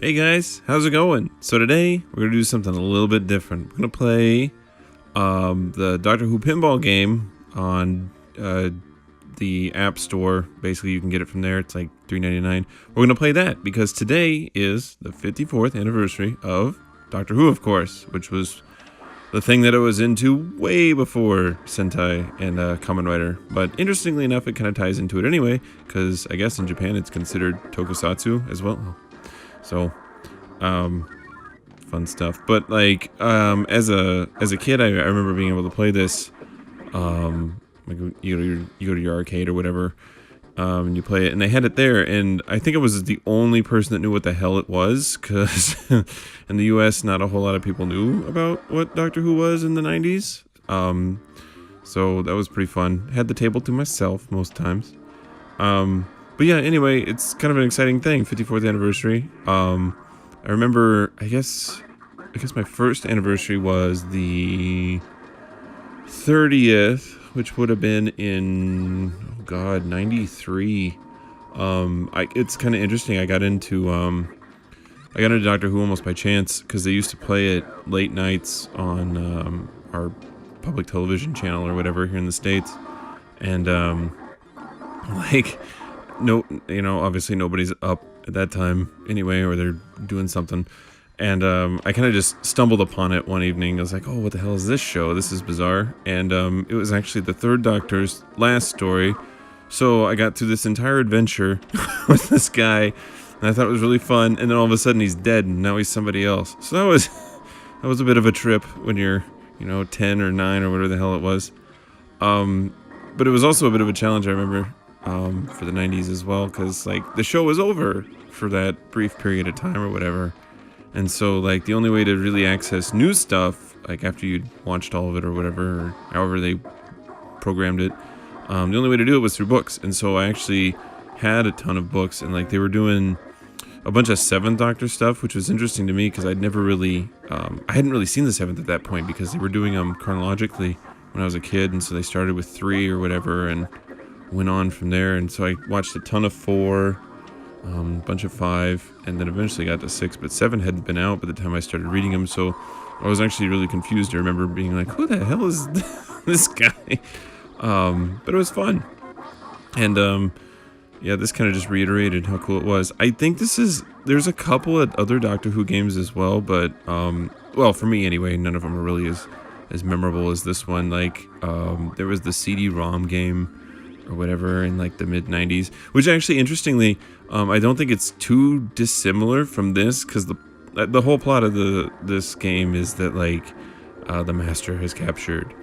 Hey guys, how's it going? So today we're gonna do something a little bit different. We're gonna play the Doctor Who pinball game on the App Store. Basically, you can get it from there. It's like $3.99. We're gonna play that because today is the 54th anniversary of Doctor Who, of course, which was the thing that I was into way before Sentai and Kamen Rider. But interestingly enough, it kind of ties into it anyway, because I guess in Japan it's considered tokusatsu as well. So, fun stuff. But like, as a kid, I remember being able to play this. Like you go to your arcade or whatever, and you play it, and they had it there, and I think I was the only person that knew what the hell it was, because in the U.S. not a whole lot of people knew about what Doctor Who was in the 90s. So that was pretty fun. Had the table to myself most times. But yeah, anyway, it's kind of an exciting thing, 54th anniversary. I remember, I guess my first anniversary was the 30th, which would have been in, oh god, 93. It's kind of interesting. I got into Doctor Who almost by chance, because they used to play it late nights on our public television channel or whatever here in the States. And no, obviously nobody's up at that time anyway, or they're doing something. And I kind of just stumbled upon it one evening. I was like, oh, what the hell is this show? This is bizarre. And it was actually the Third Doctor's last story. So I got through this entire adventure with this guy, and I thought it was really fun. And then all of a sudden he's dead, and now he's somebody else. So that was a bit of a trip when you're, 10 or 9 or whatever the hell it was. But it was also a bit of a challenge, I remember, for the 90s as well, because like the show was over for that brief period of time or whatever. And so like the only way to really access new stuff, like after you'd watched all of it or whatever, or however they programmed it, the only way to do it was through books. And so I actually had a ton of books, and like they were doing a bunch of Seventh Doctor stuff, which was interesting to me because I'd never really, I hadn't really seen the Seventh at that point, because they were doing them chronologically when I was a kid, and so they started with 3 or whatever and went on from there. And so I watched a ton of 4, a bunch of 5, and then eventually got to 6, but 7 hadn't been out by the time I started reading them, so I was actually really confused. I remember being like, who the hell is this guy? But it was fun. And yeah, this kind of just reiterated how cool it was. I think there's a couple of other Doctor Who games as well, but well, for me anyway, none of them are really as memorable as this one. Like there was the CD-ROM game or whatever in like the mid-90s, which actually, interestingly, I don't think it's too dissimilar from this, because the whole plot of this game is that like the Master has captured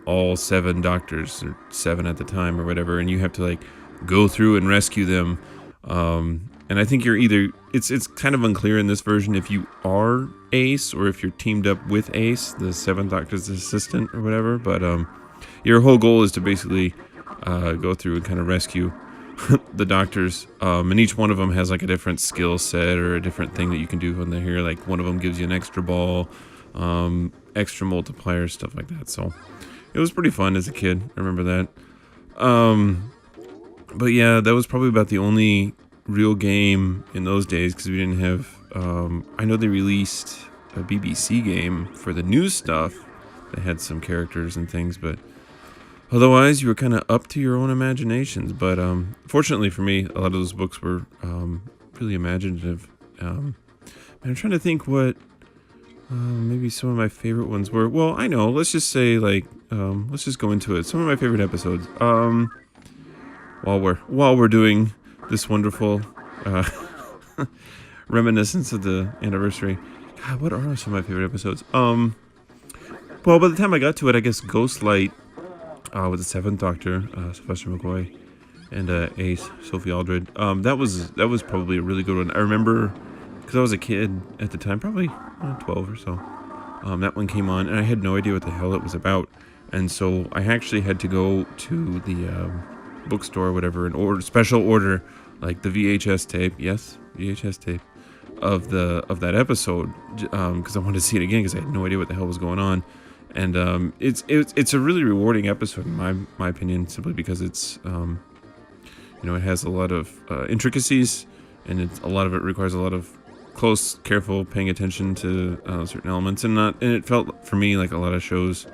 all 7 Doctors, or 7 at the time or whatever, and you have to like go through and rescue them. And I think you're either, it's kind of unclear in this version if you are Ace or if you're teamed up with Ace, the 7th Doctor's assistant or whatever. But your whole goal is to basically go through and kind of rescue the Doctors, and each one of them has like a different skill set or a different thing that you can do when they're here. Like one of them gives you an extra ball, extra multipliers, stuff like that. So it was pretty fun as a kid. I remember that. But yeah, that was probably about the only real game in those days, because we didn't have, I know they released a BBC game for the new stuff that had some characters and things, but otherwise you were kind of up to your own imaginations. But fortunately for me, a lot of those books were really imaginative. I'm trying to think what maybe some of my favorite ones were. Well, I know, let's just say like, let's just go into it. Some of my favorite episodes. While we're doing this wonderful reminiscence of the anniversary. God, what are some of my favorite episodes? Well, by the time I got to it, I guess Ghostlight with the 7th Doctor, Sylvester McCoy, and Ace, Sophie Aldred. That was probably a really good one. I remember, because I was a kid at the time, probably 12 or so. That one came on, and I had no idea what the hell it was about. And so I actually had to go to the bookstore or whatever and special order like the VHS tape, yes, VHS tape of that episode, because I wanted to see it again, because I had no idea what the hell was going on. And it's a really rewarding episode in my opinion, simply because it's it has a lot of intricacies, and a lot of it requires a lot of close, careful, paying attention to certain elements, and it felt for me like a lot of shows,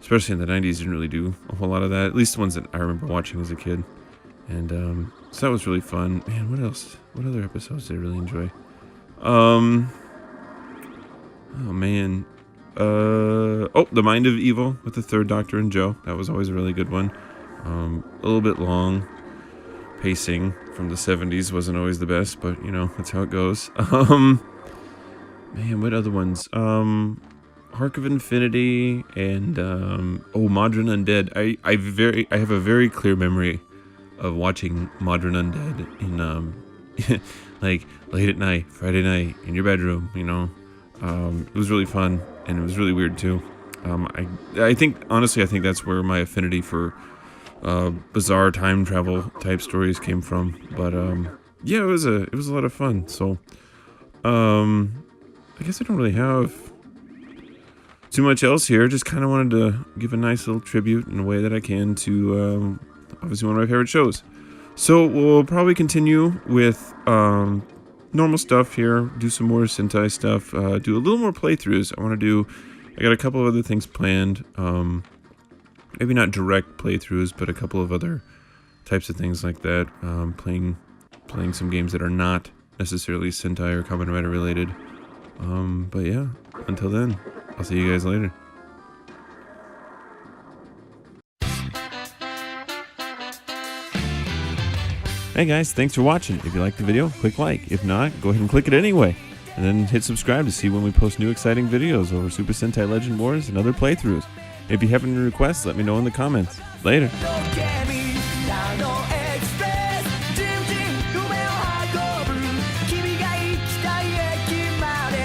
especially in the 90s, didn't really do a whole lot of that. At least the ones that I remember watching as a kid. And so that was really fun. Man, what else? What other episodes did I really enjoy? Oh man. The Mind of Evil with the Third Doctor and Joe. That was always a really good one. A little bit long. Pacing from the 70s wasn't always the best, but you know, that's how it goes. Man, what other ones? Arc of Infinity and Modern Undead. I have a very clear memory of watching Modern Undead in like late at night, Friday night, in your bedroom, you know. It was really fun, and it was really weird too. I think, honestly, I think that's where my affinity for bizarre time travel type stories came from. But yeah, it was a lot of fun. So I guess I don't really have too much else here. Just kind of wanted to give a nice little tribute in a way that I can to obviously one of my favorite shows. So we'll probably continue with normal stuff here, do some more Sentai stuff, do a little more playthroughs. I got a couple of other things planned, maybe not direct playthroughs, but a couple of other types of things like that, playing some games that are not necessarily Sentai or Kamen Rider related. But yeah, until then, I'll see you guys later. Hey guys, thanks for watching. If you liked the video, click like. If not, go ahead and click it anyway. And then hit subscribe to see when we post new exciting videos over Super Sentai Legend Wars and other playthroughs. If you have any requests, let me know in the comments. Later.